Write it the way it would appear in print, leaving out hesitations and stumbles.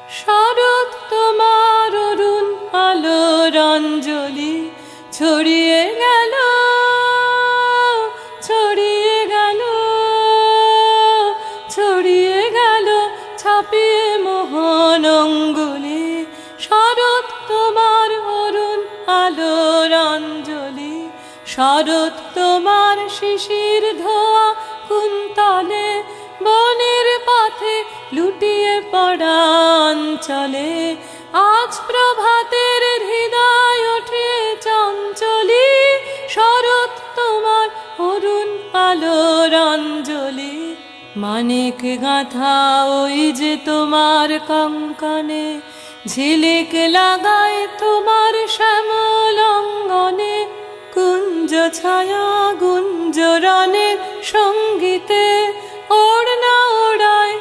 শরৎ তোমার অরুণ আলোর অঞ্জলি ছড়িয়ে গেল, ছড়িয়ে গেল, ছড়িয়ে গেল ছাপিয়ে মোহন অঙ্গুলি। শরৎ তোমার অরুণ আলোর অঞ্জলি, শরৎ তোমার শিশির ধোয়া কুন্তলে, বনের পথে লুটিয়ে পড়া অঞ্চলে। আজ প্রভাতের হৃদয় ওঠে চঞ্চলি, শরৎ তোমার অরুণ আলোর অঞ্জলি। মানিক গাঁথা ওই যে তোমার কঙ্কনে, ঝিলিক লাগায় তোমার শ্যামল অঙ্গনে। কুঞ্জ ছায়া গুঞ্জরণের সঙ্গীতে ওড়না ওড়ায়